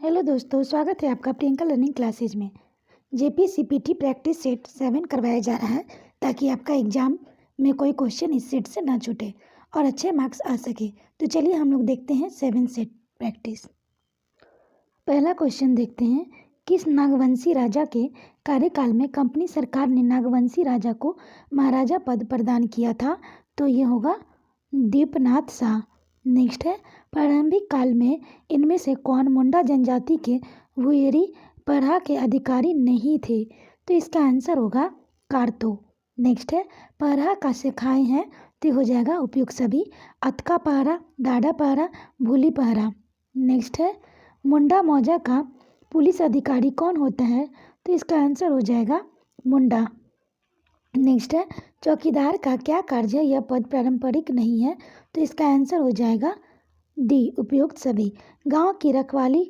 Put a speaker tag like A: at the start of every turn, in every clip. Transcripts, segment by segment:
A: Hello दोस्तों, स्वागत है आपका प्रियंका लर्निंग क्लासेज में। जेपीसीपीटी प्रैक्टिस सेट 7 करवाया जा रहा है ताकि आपका एग्जाम में कोई क्वेश्चन इस सेट से ना छूटे और अच्छे मार्क्स आ सके। तो चलिए हम लोग देखते हैं 7 सेट प्रैक्टिस। पहला क्वेश्चन देखते हैं, किस नागवंशी राजा के कार्यकाल में कंपनी सरकार ने नागवंशी राजा को महाराजा पद प्रदान किया था? तो ये होगा दीपनाथ शाह। नेक्स्ट है, प्रारंभिक काल में इनमें से कौन मुंडा जनजाति के वुयरी पढ़ा के अधिकारी नहीं थे? तो इसका आंसर होगा कारतो। नेक्स्ट है, पढ़ा का सिखाए हैं तो हो जाएगा उपयुक्त सभी, अतका पहरा, डाडा पहरा, भूली पहरा। नेक्स्ट है, मुंडा मौजा का पुलिस अधिकारी कौन होता है? तो इसका आंसर हो जाएगा मुंडा। नेक्स्ट है, चौकीदार का क्या कार्य है? यह पद पारंपरिक नहीं है, तो इसका आंसर हो जाएगा डी, उपयुक्त सभी। गांव की रखवाली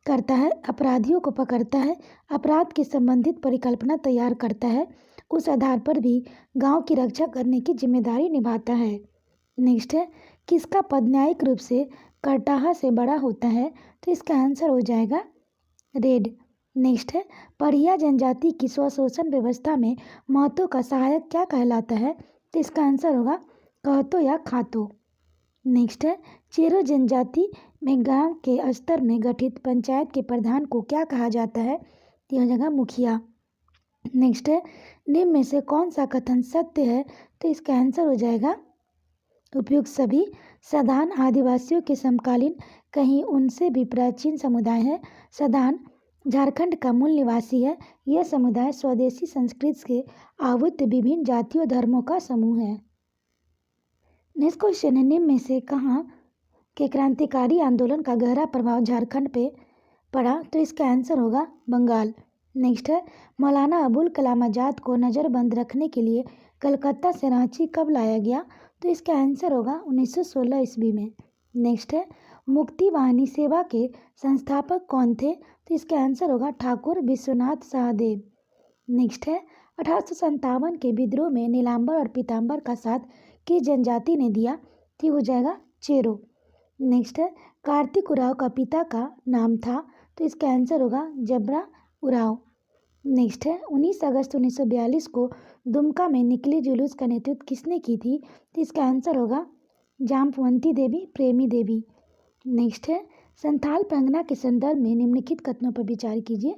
A: करता है, अपराधियों को पकड़ता है, अपराध के संबंधित परिकल्पना तैयार करता है, उस आधार पर भी गांव की रक्षा करने की जिम्मेदारी निभाता है। नेक्स्ट है, किसका पद न्यायिक रूप से करटाहा से बड़ा होता है? तो इसका आंसर हो जाएगा रेड। नेक्स्ट है, पढ़िया जनजाति की स्वशोषण व्यवस्था में महतो का सहायक क्या कहलाता है? तो इसका आंसर होगा कहतो या खातो। नेक्स्ट है, चेरो जनजाति में गांव के स्तर में गठित पंचायत के प्रधान को क्या कहा जाता है? तो यह जगह मुखिया। नेक्स्ट है, निम्न में से कौन सा कथन सत्य है? तो इसका आंसर हो जाएगा उपयुक्त सभी। सदान आदिवासियों के समकालीन कहीं उनसे भी प्राचीन समुदाय है। सदान झारखंड का मूल निवासी है। यह समुदाय स्वदेशी संस्कृति से आवृत विभिन्न जातियों धर्मों का समूह है। नेक्स्ट क्वेश्चन है, निम्न में से कहाँ के क्रांतिकारी आंदोलन का गहरा प्रभाव झारखंड पे पड़ा? तो इसका आंसर होगा बंगाल। नेक्स्ट है, मौलाना अबुल कलाम आज़ाद को नज़रबंद रखने के लिए कलकत्ता से रांची कब लाया गया? तो इसका आंसर होगा 1916 ईस्वी में। नेक्स्ट है, मुक्ति वाहिनी सेवा के संस्थापक कौन थे? तो इसका आंसर होगा ठाकुर विश्वनाथ सहदेव। नेक्स्ट है, 1857 के विद्रोह में नीलांबर और पीतांबर का साथ किस जनजाति ने दिया? तो हो जाएगा चेरो। नेक्स्ट है, कार्तिक उराव का पिता का नाम था? तो इसका आंसर होगा जबरा उराव। नेक्स्ट है, 19 अगस्त 1942 को दुमका में निकले जुलूस का नेतृत्व किसने की थी? तो इसका आंसर होगा जामवंती देवी, प्रेमी देवी। नेक्स्ट है, संथाल परगना के संदर्भ में निम्नलिखित कथनों पर विचार कीजिए।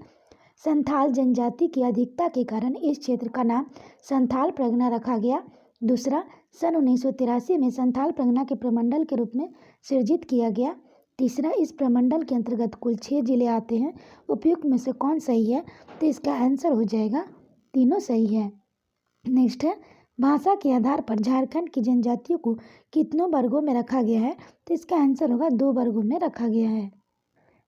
A: संथाल जनजाति की अधिकता के कारण इस क्षेत्र का नाम संथाल परगना रखा गया। दूसरा, सन 1983 में संथाल परगना के प्रमंडल के रूप में सृजित किया गया। तीसरा, इस प्रमंडल के अंतर्गत कुल 6 जिले आते हैं। उपयुक्त में से कौन सही है? तो इसका आंसर हो जाएगा तीनों सही है। नेक्स्ट है, भाषा के आधार पर झारखंड की जनजातियों को कितनों वर्गों में रखा गया है? तो इसका आंसर होगा 2 वर्गों में रखा गया है।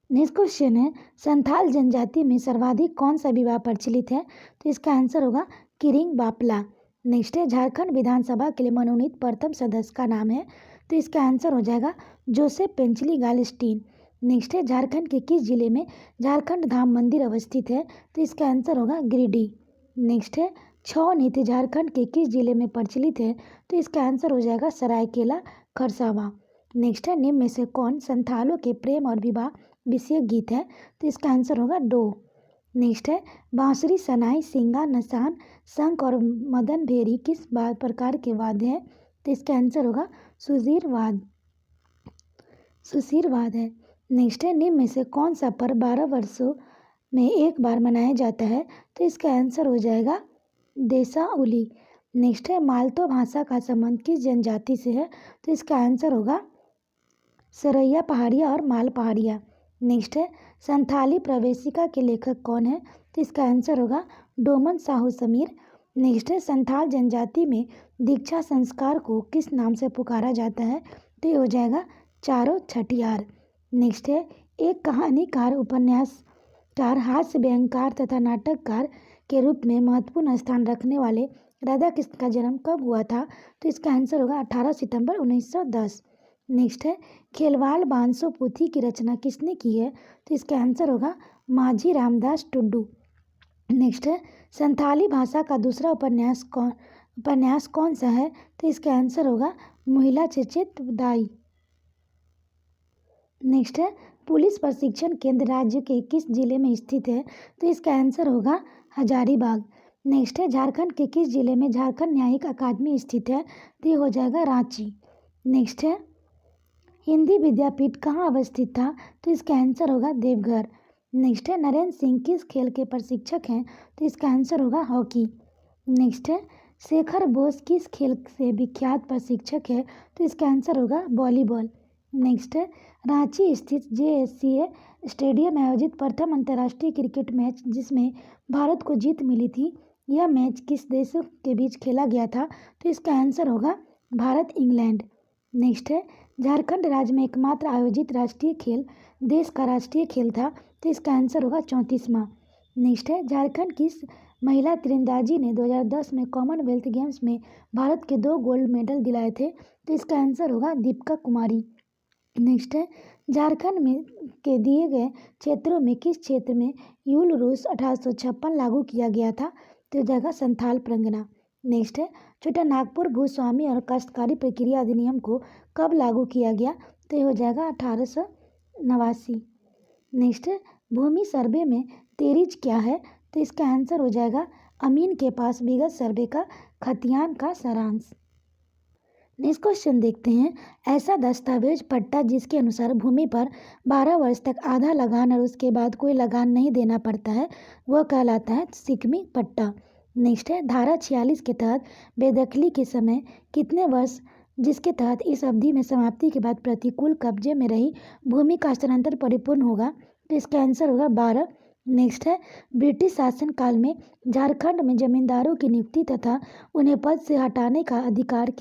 A: नेक्स्ट क्वेश्चन है, संथाल जनजाति में सर्वाधिक कौन सा विवाह प्रचलित है? तो इसका आंसर होगा किरिंग बापला। नेक्स्ट है, झारखंड विधानसभा के लिए मनोनीत प्रथम सदस्य का नाम है? तो इसका आंसर हो जाएगा जोसेफ पेंचली गालस्टीन। नेक्स्ट है, झारखंड के किस जिले में झारखंड धाम मंदिर अवस्थित है? तो इसका आंसर होगा गिरिडीह। नेक्स्ट है, छौ नृत्य झारखंड के किस जिले में प्रचलित है? तो इसका आंसर हो जाएगा सरायकेला खरसावां। नेक्स्ट है, निम्न में से कौन संथालों के प्रेम और विवाह विषयक गीत है? तो इसका आंसर होगा डो। नेक्स्ट है, बांसुरी, सनाई, सिंगा, नसान, शंख और मदन भेरी किस प्रकार के वाद्य हैं? तो इसका आंसर होगा सुशीरवाद। सुशीरवाद है। नेक्स्ट है, निम्न में से कौन सा पर्व 12 वर्षों में एक बार मनाया जाता है? तो इसका आंसर हो जाएगा देसाउली। नेक्स्ट है, मालतो भाषा का संबंध किस जनजाति से है? तो इसका आंसर होगा सरैया पहाड़िया और माल पहाड़िया। नेक्स्ट है, संथाली प्रवेशिका के लेखक कौन है? तो इसका आंसर होगा डोमन साहू समीर। नेक्स्ट है, संथाल जनजाति में दीक्षा संस्कार को किस नाम से पुकारा जाता है? तो ये हो जाएगा चारों छठियार। नेक्स्ट है, एक कहानीकार, उपन्यासकार, हास्य व्यंग्यकार तथा नाटककार के रूप में महत्वपूर्ण स्थान रखने वाले राधा कृष्ण का जन्म कब हुआ था? तो इसका आंसर होगा 18 सितंबर 1910। नेक्स्ट है, खेलवाल बांसो पोथी की रचना किसने की है? तो इसका आंसर होगा माझी रामदास टुड्डू। नेक्स्ट है, संथाली भाषा का दूसरा उपन्यास कौन सा है? तो इसका आंसर होगा मुहिला चेचेत दाई। नेक्स्ट है, पुलिस प्रशिक्षण केंद्र राज्य के किस जिले में स्थित है? तो इसका आंसर होगा हजारीबाग। नेक्स्ट है, झारखंड के किस जिले में झारखंड न्यायिक अकादमी स्थित है? तो ये हो जाएगा रांची। नेक्स्ट है, हिंदी विद्यापीठ कहाँ अवस्थित था? तो इसका आंसर होगा देवघर। नेक्स्ट है, नरेंद्र सिंह किस खेल के प्रशिक्षक हैं? तो इसका आंसर होगा हॉकी। नेक्स्ट है, शेखर बोस किस खेल से विख्यात प्रशिक्षक है? तो इसका आंसर होगा वॉलीबॉल। नेक्स्ट है, रांची स्थित JSCA स्टेडियम में आयोजित प्रथम अंतर्राष्ट्रीय क्रिकेट मैच जिसमें भारत को जीत मिली थी, यह मैच किस देशों के बीच खेला गया था? तो इसका आंसर होगा भारत इंग्लैंड। नेक्स्ट है, झारखंड राज्य में एकमात्र आयोजित राष्ट्रीय खेल देश का राष्ट्रीय खेल था, तो इसका आंसर होगा 34वां। नेक्स्ट है, झारखंड किस महिला तीरंदाजी ने 2010 में कॉमनवेल्थ गेम्स में भारत के 2 गोल्ड मेडल दिलाए थे? तो इसका आंसर होगा दीपिका कुमारी। नेक्स्ट है, झारखंड में के दिए गए क्षेत्रों में किस क्षेत्र में यूल रूस 1856 लागू किया गया था? तो जगह संथाल परगना। नेक्स्ट है, छोटा नागपुर भूस्वामी और काश्तकारी प्रक्रिया अधिनियम को कब लागू किया गया? तो ये हो जाएगा 1889। नेक्स्ट है, भूमि सर्वे में तेरीज क्या है? तो इसका आंसर हो जाएगा अमीन के पास विगत सर्वे का खतियान का सारांश। नेक्स्ट क्वेश्चन देखते हैं, ऐसा दस्तावेज पट्टा जिसके अनुसार भूमि पर 12 वर्ष तक आधा लगान और उसके बाद कोई लगान नहीं देना पड़ता है, वह कहलाता है सिकमी पट्टा। नेक्स्ट है, धारा 46 के तहत बेदखली के समय कितने वर्ष जिसके तहत इस अवधि में समाप्ति के बाद प्रतिकूल कब्जे में रही भूमि का हस्तांतरण परिपूर्ण होगा? तो इसका आंसर होगा 12। नेक्स्ट है, ब्रिटिश शासन काल में झारखंड में जमींदारों की नियुक्ति तथा उन्हें पद से हटाने का अधिकार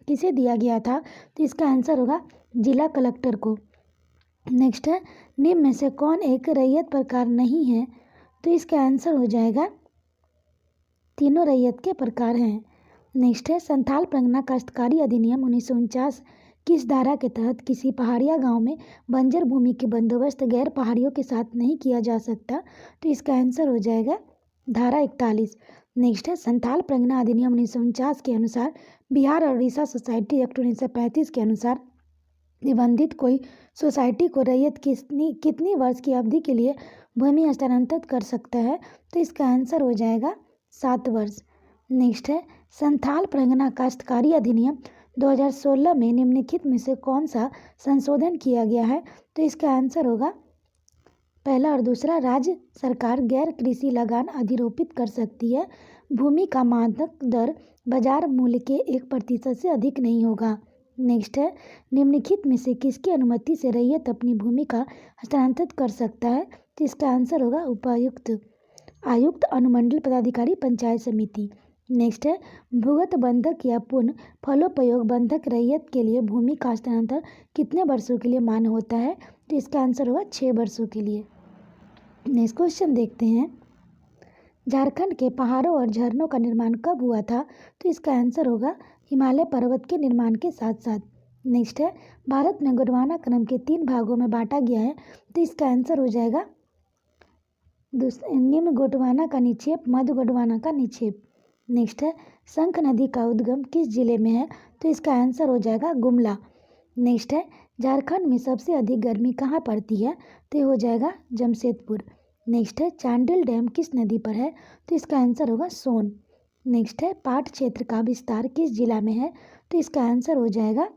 A: किसे दिया गया था? तो इसका आंसर होगा जिला कलेक्टर को। नेक्स्ट है, निम्न में से कौन एक रैयत प्रकार नहीं है? तो इसका आंसर हो जाएगा तीनों रैयत के प्रकार हैं। नेक्स्ट है, संथाल परगना काश्तकारी अधिनियम 1949 किस धारा के तहत किसी पहाड़िया गांव में बंजर भूमि के बंदोबस्त गैर पहाड़ियों के साथ नहीं किया जा सकता? तो इसका आंसर हो जाएगा धारा 41। नेक्स्ट है, संथाल परगना अधिनियम 1949 के अनुसार बिहार और उड़ीसा सोसाइटी एक्ट 1935 के अनुसार निबंधित कोई सोसाइटी को रैयत कितनी वर्ष की अवधि के लिए भूमि हस्तांतरित कर सकता है? तो इसका आंसर हो जाएगा 7 वर्ष। नेक्स्ट है, संथाल परगना काश्तकारी अधिनियम 2016 में निम्नलिखित में से कौन सा संशोधन किया गया है? तो इसका आंसर होगा पहला और दूसरा, राज्य सरकार गैर कृषि लगान अधिरोपित कर सकती है। भूमि का मानक दर बाजार मूल्य के 1% से अधिक नहीं होगा। नेक्स्ट है, निम्नलिखित में से किसकी अनुमति से रैयत अपनी भूमि का हस्तांतरित कर सकता है? तो इसका आंसर होगा उपायुक्त, आयुक्त, अनुमंडल पदाधिकारी, पंचायत समिति। नेक्स्ट है, भूगत बंधक या पुनः फलोपयोग बंधक रैयत के लिए भूमि का हस्तांतरण कितने वर्षों के लिए मान्य होता है? तो इसका आंसर होगा 6 वर्षों के लिए। नेक्स्ट क्वेश्चन देखते हैं, झारखंड के पहाड़ों और झरनों का निर्माण कब हुआ था? तो इसका आंसर होगा हिमालय पर्वत के निर्माण के साथ साथ। नेक्स्ट है, भारत में गोंडवाना क्रम के 3 भागों में बांटा गया है, तो इसका आंसर हो जाएगा निम्न गोंडवाना का निक्षेप, मध्य गोंडवाना का निक्षेप। नेक्स्ट है, शंख नदी का उद्गम किस जिले में है? तो इसका आंसर हो जाएगा गुमला। नेक्स्ट है, झारखंड में सबसे अधिक गर्मी कहाँ पड़ती है? तो ये हो जाएगा जमशेदपुर। नेक्स्ट है, चांडिल डैम किस नदी पर है? तो इसका आंसर होगा सोन। नेक्स्ट है, पाट क्षेत्र का विस्तार किस जिला में है? तो इसका आंसर हो जाएगा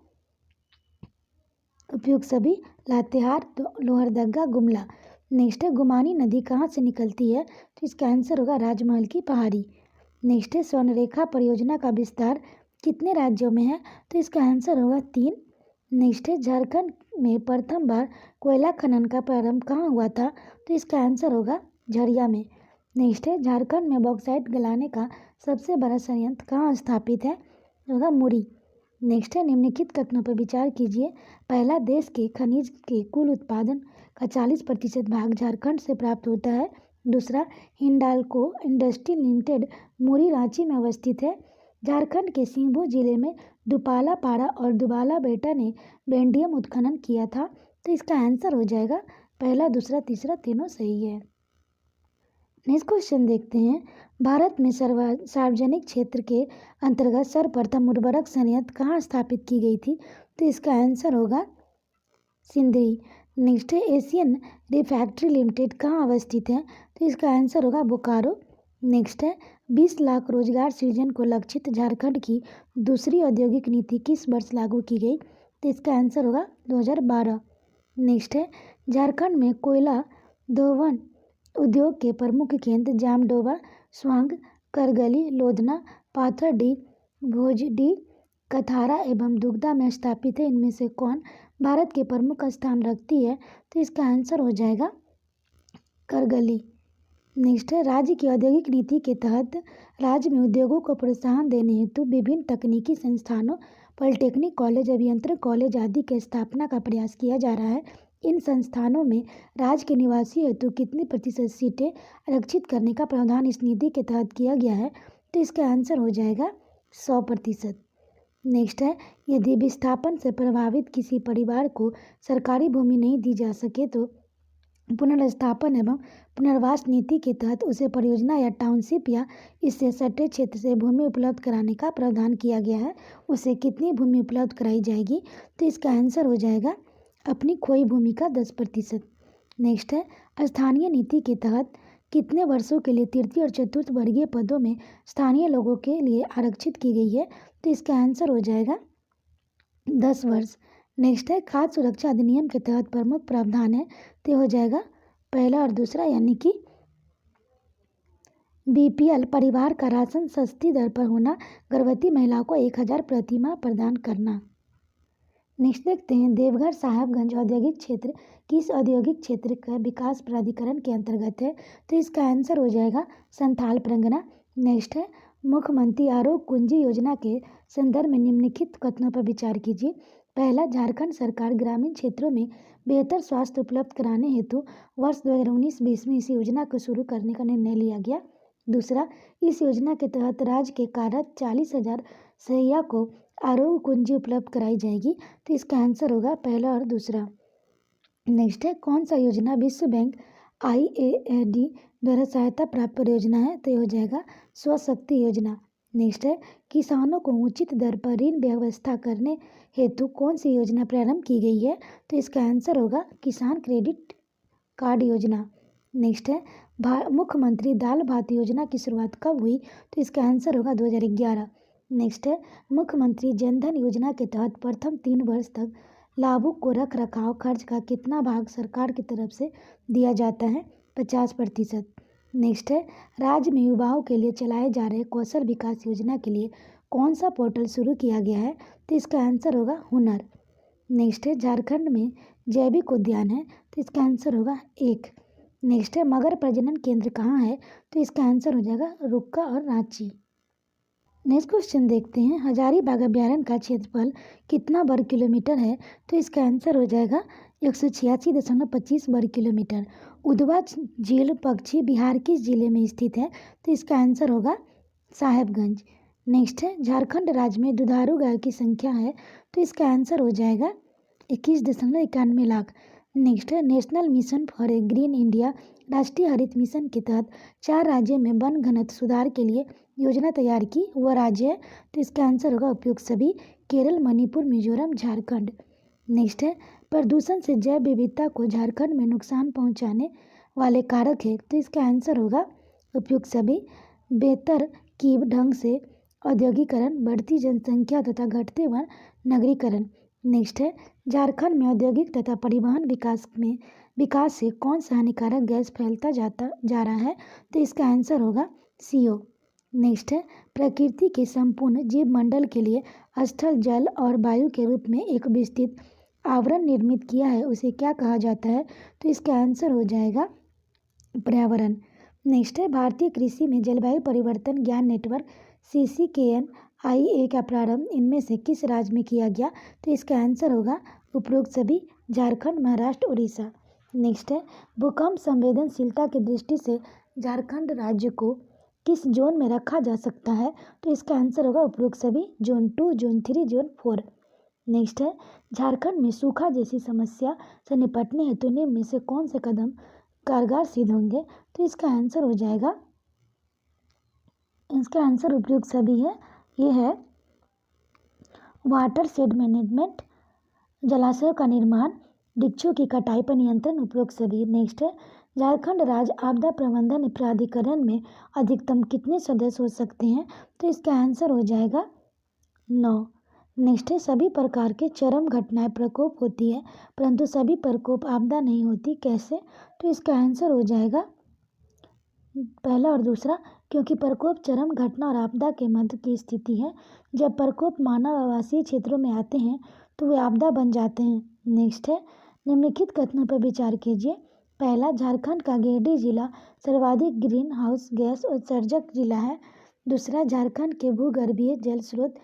A: उपयुक्त सभी, लातेहार, लोहरदगा, गुमला। नेक्स्ट है, गुमानी नदी कहाँ से निकलती है? तो इसका आंसर होगा राजमहल की पहाड़ी। नेक्स्ट है, स्वर्णरेखा परियोजना का विस्तार कितने राज्यों में है? तो इसका आंसर होगा 3। नेक्स्ट है, झारखंड में प्रथम बार कोयला खनन का प्रारंभ कहाँ हुआ था? तो इसका आंसर होगा झरिया में। नेक्स्ट है, झारखंड में बॉक्साइट गलाने का सबसे बड़ा संयंत्र कहाँ स्थापित है? होगा मुरी। नेक्स्ट है, निम्नलिखित कथनों पर विचार कीजिए। पहला, देश के खनिज के कुल उत्पादन का 40% भाग झारखंड से प्राप्त होता है। दूसरा, हिंडाल्को इंडस्ट्री लिमिटेड मुरी रांची में अवस्थित है। झारखंड के सिंहभूम जिले में दुपाला पाड़ा और दुबाला बेटा ने बेंडियम उत्खनन किया था। तो इसका आंसर हो जाएगा पहला, दूसरा, तीसरा, तीनों सही है। नेक्स्ट क्वेश्चन देखते हैं, भारत में सार्वजनिक क्षेत्र के अंतर्गत सर्वप्रथम उर्वरक संयंत्र कहाँ स्थापित की गई थी? तो इसका आंसर होगा सिंदरी। नेक्स्ट है एशियन रिफैक्ट्री लिमिटेड कहाँ अवस्थित है? तो इसका आंसर होगा बोकारो। नेक्स्ट है 20 लाख रोजगार सृजन को लक्षित झारखंड की दूसरी औद्योगिक नीति किस वर्ष लागू की गई? तो इसका आंसर होगा 2012। नेक्स्ट है झारखंड में कोयला दोहन उद्योग के प्रमुख केंद्र जामडोबा, स्वांग, करगली, लोधना, पाथरडीह, भोजडीह, कथारा एवं दुगदा में स्थापित है। इनमें से कौन भारत के प्रमुख स्थान रखती है? तो इसका आंसर हो जाएगा करगली। नेक्स्ट है राज्य की औद्योगिक नीति के तहत राज्य में उद्योगों को प्रोत्साहन देने हेतु विभिन्न तकनीकी संस्थानों, पॉलिटेक्निक कॉलेज, अभियंत्रण कॉलेज आदि की स्थापना का प्रयास किया जा रहा है। इन संस्थानों में राज्य के निवासी हेतु कितनी प्रतिशत सीटें आरक्षित करने का प्रावधान इस नीति के तहत किया गया है? तो इसका आंसर हो जाएगा 100%। नेक्स्ट है यदि विस्थापन से प्रभावित किसी परिवार को सरकारी भूमि नहीं दी जा सके तो पुनर्स्थापन एवं पुनर्वास नीति के तहत उसे परियोजना या टाउनशिप या इससे सटे क्षेत्र से भूमि उपलब्ध कराने का प्रावधान किया गया है। उसे कितनी भूमि उपलब्ध कराई जाएगी? तो इसका आंसर हो जाएगा अपनी खोई भूमि का 10%। नेक्स्ट है स्थानीय नीति के तहत कितने वर्षों के लिए तृतीय और चतुर्थ वर्गीय पदों में स्थानीय लोगों के लिए आरक्षित की गई है? तो इसका आंसर हो जाएगा 10 वर्ष। नेक्स्ट है खाद्य सुरक्षा अधिनियम के तहत प्रमुख प्रावधान है, तो हो जाएगा पहला और दूसरा, यानी कि बीपीएल परिवार का राशन सस्ती दर पर होना, गर्भवती महिलाओं को 1000 प्रति माह प्रदान करना। नेक्स्ट देखते हैं देवघर साहेबगंज औद्योगिक क्षेत्र किस औद्योगिक क्षेत्र का विकास प्राधिकरण के अंतर्गत है? तो इसका आंसर हो जाएगा संथाल परगना। नेक्स्ट है मुख्यमंत्री आरोग्य कुंजी योजना के संदर्भ में निम्नलिखित कथनों पर विचार कीजिए। पहला, झारखंड सरकार ग्रामीण क्षेत्रों में बेहतर स्वास्थ्य उपलब्ध कराने हेतु वर्ष 2019-20 में इस योजना को शुरू करने का निर्णय लिया गया। दूसरा, इस योजना के तहत राज्य के कार्यरत 40,000 सहिया को आरोग्य कुंजी उपलब्ध कराई जाएगी। तो इसका आंसर होगा पहला और दूसरा। नेक्स्ट है कौन सा योजना विश्व बैंक IAD द्वारा सहायता प्राप्त परियोजना है? तो ये हो जाएगा स्वशक्ति योजना। नेक्स्ट है किसानों को उचित दर पर ऋण व्यवस्था करने हेतु कौन सी योजना प्रारंभ की गई है? तो इसका आंसर होगा किसान क्रेडिट कार्ड योजना। नेक्स्ट है मुख्यमंत्री दाल भात योजना की शुरुआत कब हुई? तो इसका आंसर होगा 2011। नेक्स्ट है मुख्यमंत्री जनधन योजना के तहत प्रथम 3 वर्ष तक लाभुक को रख रखाव खर्च का कितना भाग सरकार की तरफ से दिया जाता है? 50%। नेक्स्ट है राज्य में युवाओं के लिए चलाए जा रहे कौशल विकास योजना के लिए कौन सा पोर्टल शुरू किया गया है? तो इसका आंसर होगा हुनर। नेक्स्ट है झारखंड में जैविक उद्यान है, तो इसका आंसर होगा 1। नेक्स्ट है मगर प्रजनन केंद्र कहाँ है? तो इसका आंसर हो जाएगा रुक्का और रांची। नेक्स्ट क्वेश्चन देखते हैं हजारीबाग अभ्यारण्य का क्षेत्रफल कितना वर्ग किलोमीटर है? तो इसका आंसर हो जाएगा 186.25 वर्ग किलोमीटर। उधवा झील पक्षी बिहार किस जिले में स्थित है? तो इसका आंसर होगा साहेबगंज। नेक्स्ट है झारखंड राज्य में दुधारू गाय की संख्या है, तो इसका आंसर हो जाएगा 21.91 लाख। नेक्स्ट है national mission for a green India राष्ट्रीय हरित मिशन के तहत 4 राज्यों में वन घनत्व सुधार के लिए योजना तैयार की, वह राज्य है? तो इसका आंसर होगा उपयुक्त सभी केरल, मणिपुर, मिजोरम, झारखंड। नेक्स्ट है प्रदूषण से जैव विविधता को झारखंड में नुकसान पहुंचाने वाले कारक है, तो इसका आंसर होगा उपयुक्त सभी बेहतर की ढंग से औद्योगिकरण, बढ़ती जनसंख्या तथा घटते वन नगरीकरण। नेक्स्ट है झारखंड में औद्योगिक तथा परिवहन विकास से कौन सा हानिकारक गैस फैलता जा रहा है? तो इसका आंसर होगा CO। नेक्स्ट है प्रकृति के संपूर्ण जीव मंडल के लिए स्थल, जल और वायु के रूप में एक विस्तृत आवरण निर्मित किया है, उसे क्या कहा जाता है? तो इसका आंसर हो जाएगा पर्यावरण। नेक्स्ट है भारतीय कृषि में जलवायु परिवर्तन ज्ञान नेटवर्क CCKN-IA का प्रारंभ इनमें से किस राज्य में किया गया? तो इसका आंसर होगा उपरोक्त सभी झारखंड, महाराष्ट्र, उड़ीसा। नेक्स्ट है भूकंप संवेदनशीलता की दृष्टि से झारखंड राज्य को किस जोन में रखा जा सकता है? तो इसका आंसर होगा उपरोक्त सभी जोन 2, जोन 3, जोन 4। नेक्स्ट है झारखंड में सूखा जैसी समस्या से निपटने हेतु निम्न में से कौन से कदम कारगर सिद्ध होंगे? तो इसका आंसर हो जाएगा, इसका आंसर उपयुक्त सभी है। ये है वाटर शेड मैनेजमेंट, जलाशयों का निर्माण, वृक्षों की कटाई पर नियंत्रण उपरोक्त सभी। नेक्स्ट है झारखंड राज्य आपदा प्रबंधन प्राधिकरण में अधिकतम कितने सदस्य हो सकते हैं? तो इसका आंसर हो जाएगा 9। नेक्स्ट है सभी प्रकार के चरम घटनाएं प्रकोप होती है परंतु सभी प्रकोप आपदा नहीं होती, कैसे? तो इसका आंसर हो जाएगा पहला और दूसरा, क्योंकि प्रकोप चरम घटना और आपदा के मध्य की स्थिति है। जब प्रकोप मानव आवासीय क्षेत्रों में आते हैं तो वे आपदा बन जाते हैं। नेक्स्ट है निम्नलिखित कथनों पर विचार कीजिए। पहला, झारखंड का गिरिडीह जिला सर्वाधिक ग्रीन हाउस गैस उत्सर्जक जिला है। दूसरा, झारखंड के भूगर्भीय जल स्रोत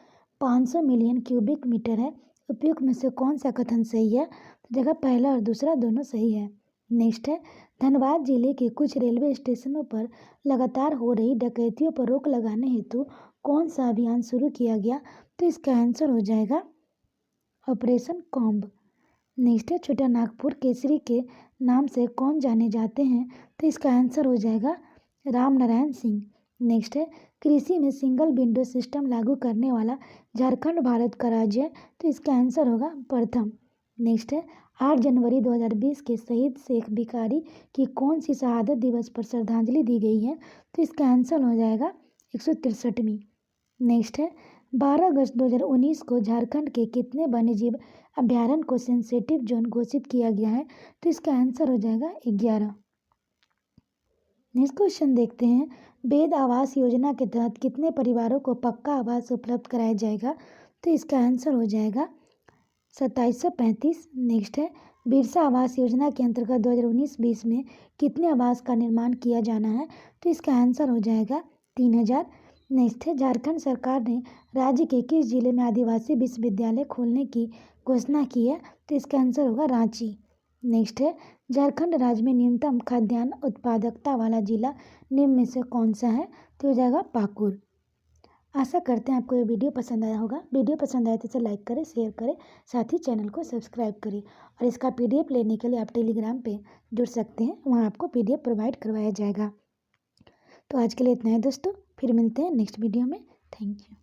A: 500 मिलियन क्यूबिक मीटर है। उपयुक्त में से कौन सा कथन सही है? तो जगह पहला और दूसरा दोनों सही है। नेक्स्ट है धनबाद जिले के कुछ रेलवे स्टेशनों पर लगातार हो रही डकैतियों पर रोक लगाने हेतु कौन सा अभियान शुरू किया गया? तो इसका आंसर हो जाएगा ऑपरेशन कॉम्ब। नेक्स्ट है छोटा नागपुर केसरी के नाम से कौन जाने जाते हैं? तो इसका आंसर हो जाएगा राम नारायण सिंह। नेक्स्ट है कृषि में सिंगल विंडो सिस्टम लागू करने वाला झारखंड भारत का राज्य है। तो इसका आंसर होगा प्रथम। नेक्स्ट है 8 जनवरी 2020 के शहीद शेख भिखारी की कौन सी शहादत दिवस पर श्रद्धांजलि दी गई है? तो इसका आंसर हो जाएगा 163वीं। नेक्स्ट है 12 अगस्त 2019 को झारखंड के कितने वन्यजीव अभ्यारण्य को सेंसिटिव जोन घोषित किया गया है? तो इसका आंसर हो जाएगा 11। नेक्स्ट क्वेश्चन देखते हैं वेद आवास योजना के तहत कितने परिवारों को पक्का आवास उपलब्ध कराया जाएगा? तो इसका आंसर हो जाएगा 2735। नेक्स्ट है बिरसा आवास योजना के अंतर्गत 2019-20 में कितने आवास का निर्माण किया जाना है? तो इसका आंसर हो जाएगा 3000। नेक्स्ट है झारखंड सरकार ने राज्य के किस जिले में आदिवासी विश्वविद्यालय खोलने की घोषणा की है? तो इसका आंसर होगा रांची। नेक्स्ट है झारखंड राज्य में न्यूनतम खाद्यान्न उत्पादकता वाला जिला निम्न में से कौन सा है? तो हो जाएगा पाकुड़। आशा करते हैं आपको ये वीडियो पसंद आया होगा। वीडियो पसंद आए तो इसे लाइक करें, शेयर करें, साथ ही चैनल को सब्सक्राइब करें। और इसका PDF लेने के लिए आप टेलीग्राम पे जुड़ सकते हैं, वहाँ आपको PDF प्रोवाइड करवाया जाएगा। तो आज के लिए इतना है दोस्तों, फिर मिलते हैं नेक्स्ट वीडियो में। Thank you.